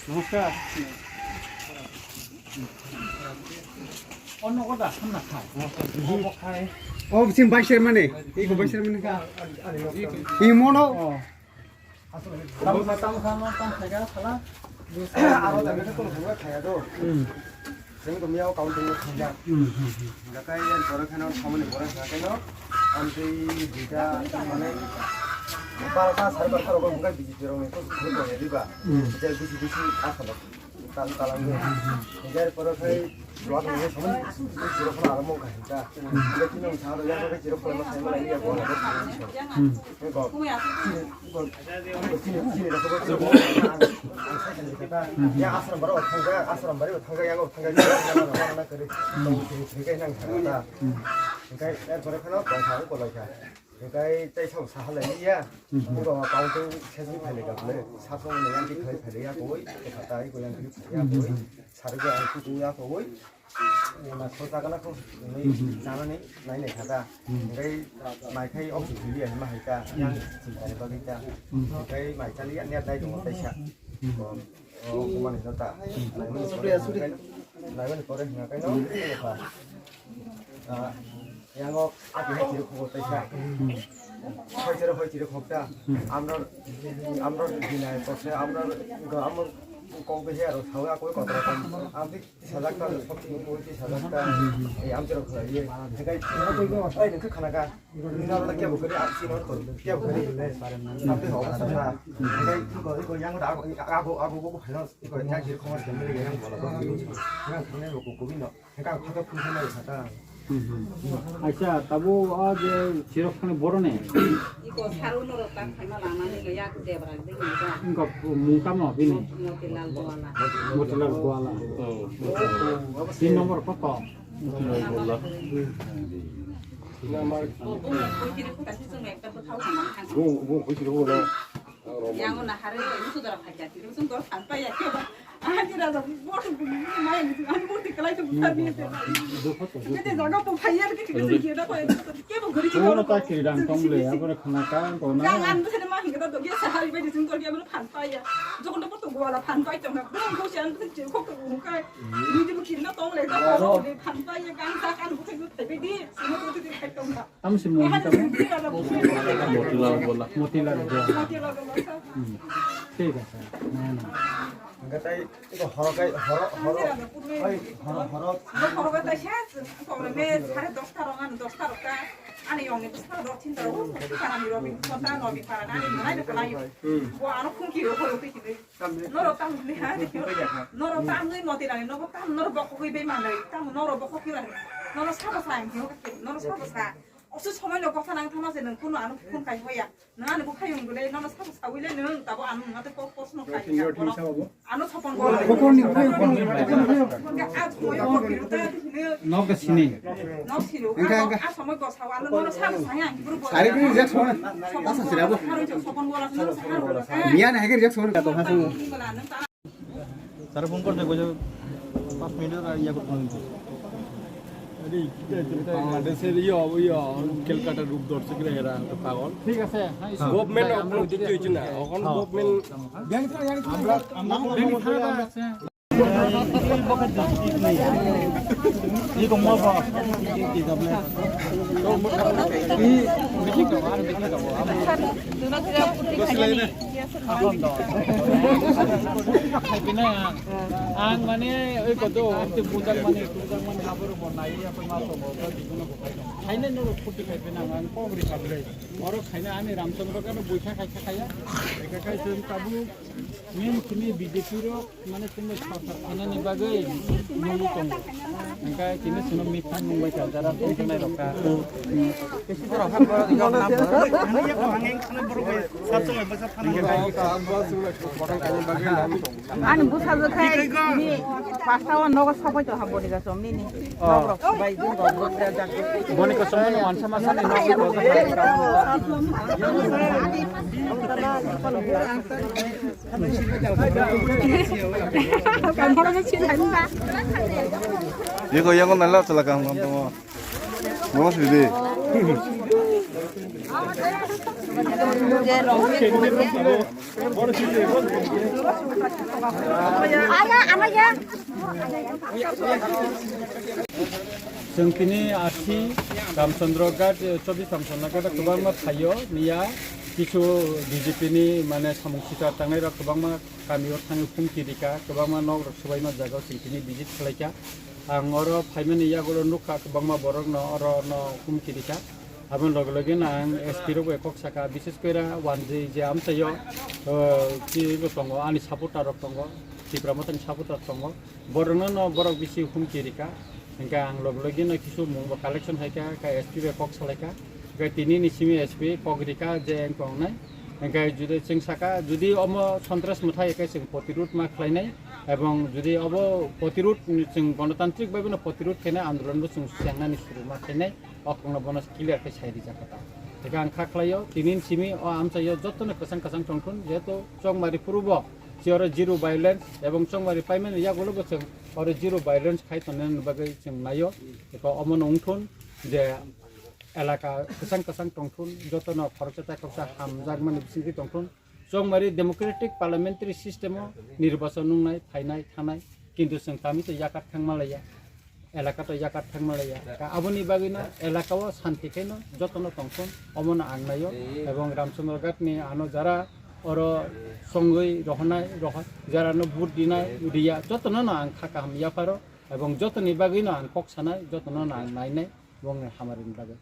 নমস্কার অন্য কথা না খায় খায় ও 지금 বাইশের মানে এই বাইশের মানে 이 모노 তাম খানো তাম খাইগা খালা 아로 다음에 또 누가 가야도 지금도 미하고 가운데 가자 나까이 버럭하는 사모님 버럭하게너 안돼 비자 মানে বারোটা সাড়ে বারোটার ওপর মুখে বিজি বেরোবে তো ঘুরে পড়ে দিবা এটা বেশি বেশি আসলো তাল তালাঙ্গে নিজের পরখাই লোক নিয়ে সমান যেরকম আরম্ভ খাইটা কিন্তু সারা জায়গায় যেরকম সাইমা লাগিয়া বলা 아스람 바로 탕가 아스람 바로 탕가 양고 탕가 하나 그래 되게 그냥 잘한다 그러니까 버럭하나 공사를 골라야 그러니까 떼서 사할래야 이거 가운데 세상 팔리가 그래 사성은 양기 거의 팔려야 보이 갔다 이거 양기 팔려야 보이 사르게 안고 두야 보이 나 소다가나 그 자나니 나이네 가다 그러니까 마이카이 없이 들리야 마 하니까 양 진짜네 거기다 그러니까 마이카리 안에 다이 좀 어때샤 그만 했다 나이는 거래 그러니까 너 양어 아기 해지를 보고 있다. হইছিরে খোপটা আমরা দিনায় বসে আমরা আমার কমবে আর খাওয়া কই কত রকম আমি সাজাকটা সব কইছি সাজাকটা এই আমচর খাইয়ে দেখাই এই দেখো খানাকা নিনাটা কে বকরি আসি নর তো কে বকরি আপনি অবস্থা না এই কই 양도 아고 ভালো 이거 그냥 길 খবর জমলে 그냥 বলা 그냥 그냥 먹고 고비너 그러니까 가격 풍선을 사다 আচ্ছা তাবু আজ চিরক্ষণে বড় নেই 이거 사로로 딱 하나 나만이가 약 대버라 되니까 ইনকা মুকাম বিনি 모텔랄 도와라 মোটিলার গোয়ালা 3 নম্বর কত 거기를 다시 좀 약간 더 타고 가면 뭐 보시러 오래 양은 하루에 무수더라 팔자 무슨 걸 안빠야 껴봐 아니라도 뭐를 많이 안 먹을 때까지 좀 못하겠어 근데 내가 뭐 파이야 이렇게 지금 얘기하다 거야 깨고 그러지 কোন তাকিরাম তংলে আবার খানা কান কোনা 양안 무슨 말 이거 너 얘 사할 왜 지금 거기 하면 반빠야 조금도 또 뭐라 반빠이 좀 그런 것이 안 무슨 지금 kok도 뭔가 니들 길나 똥을 내가 우리 반빠야 강사 간 무슨 그 대비디 스모도 되게 할 건가 আমসি মোটিলার গোয়ালা ঠিক আছে না না 그러니까 이거 허러가 허러 허러가 다 샤스 그러면 사례 dostaro 안 dostaro 까 아니 영에 dostaro 틴다로 사람이 로비 건다 로비 파라 아니 나이도 나요 뭐 아는 풍기로 허러 되기네 너로 땅 내야 너로 땅을 못이라니 너로 땅 너로 먹고 그이 베만 땅 너로 먹고 키라니 너로 사고 사양 기억할게 너로 사고 사 없어 처음에 거기서 난 타마세는 그는 아는 그까지 뭐야 나는 뭐 하용 그래 너는 사고 사위래는 따고 아는 나한테 버스는 가지 아는 첫번 거 কোকনি 그러니까 아 뭐야 거기로 따지는 নক সিনি 너시로 아 সময় 거 사와는 너는 사고 사양 기부로 버 সারি করে রিজেক্ট হন আচ্ছা সিরাবো 하루 좀 첫번 거라서 너는 사고 মিয়ান হেগে রিজেক্ট হন তো হাসু স্যার ফোন করতে কইছে 5 মিনিটের ইয়া করতে হবে বাংলাদেশের ক্যালকাটা রূপ ধরছে কিনা এরা পাগল ঠিক আছে গভর্নমেন্ট অপরাধ দিতে হইছে না এখন গভর্নমেন্ট 이거 먹어. ang mane oi ko do ante budal mane haboro bonai apa maso mo ko diguno ko khai খাইলে নর ফুটি খাইবে না আং পগরি খাবলে মর খাইনা আমি রামচন্দ্র কানে বইখা খাইয়া একা খাইছেন তাবু মেন তুমি বিজেপি র মানে তুমি সরকার খানানি বাগৈ নমু তং একা কিনে শুনো মিঠা মুম্বাই কা যারা কইতে নাই রকা বেশি বড় হাত বড় দিগা নাম আমি এক ভাঙেন খানা বড় কই সবসময় বসা খানা 아니 무사도 가야지 파스타와 너가 사보이도 한 번이가 좀 니니 너로 바이 좀 거. 보니까 소문이 완성하면 너무 이거 이거 날라왔잖아 강 뭐. 뭐 하시지? যে রঙে जों दिनै आसि रामचन्द्रघाट 24 रामचन्द्रघाट गोबां थायो निया किछु बिजेपिनि माने सामुं सिटा थांनाय गोबां गामियाव थाङो फुंखिरिका गोबां नग सबायमा जायगायाव जों दिनै भिजिट खालायका आं अरो फाइमेन इयागल नुखा गोबां बरक न अरो न फुंखिरिका आबो लगे लगे आं एसपि रो एकक साका विशेष करा वानजि जे आमसायो कि दङ आंनि सापर्टार दङ तिब्रामतनि सापर्टार दङ बरनो न बरक बिसि फुंखिरिका इनका आं लगे लगे न किछु मुंबा कालेक्शन हायका का एसपि एकक सालायका गा तिनि निसिमि एसपि पगरिका जे एंकंनाय इनका जुदि जों साका जुदि अम सन्त्रास मुथाय एका जों प्रतिरोध मा खालायनाय এবং যদি অব প্রতিরোধ जों গণতান্ত্রিক ভাবে প্রতিরোধ খাইনাय আন্দোলনबो जों सिगांनानै सुरुमा खायनाय अखंना बनस क्लियर खाय साइरि जाखाता एका आं खाख्लायो तिनिन सिमि अ आमसायो जतनो कसां कसां टंटन जेतो चंगमारि पूर्व जिरो जिरो भायोलेंस एवं चंगमारि पाइमेन यागलबो जों आरो जिरो भायोलेंस खायतनन बागै जों नायो एका अमन उंथुन जे एलाका कसां कसां टंटन जतनो खरचता खरचा हामजागमानि बिसिंगि टंटन चंगमारि डेमोक्रेटिक पार्लियामेंटारि सिस्टेम निर्वाचन नुनाय फायनाय थानाय किन्तु जों तामित याकात थांमालाया एलाका तो याकात थांमालाया आबोनि बागैनो एलाकाव शान्तिखायनो जतनो टंटन अमन आंनायो एवं रामचन्द्रघाटनि आनो जारा अरो संगै रहनाय जारानो बुट दिनाय रिया जतनो आं खाका हामिया पारो एवं जतनि बागैनो आं कक सानाय जतनो आं नायनाय एवं हामारिनि बागै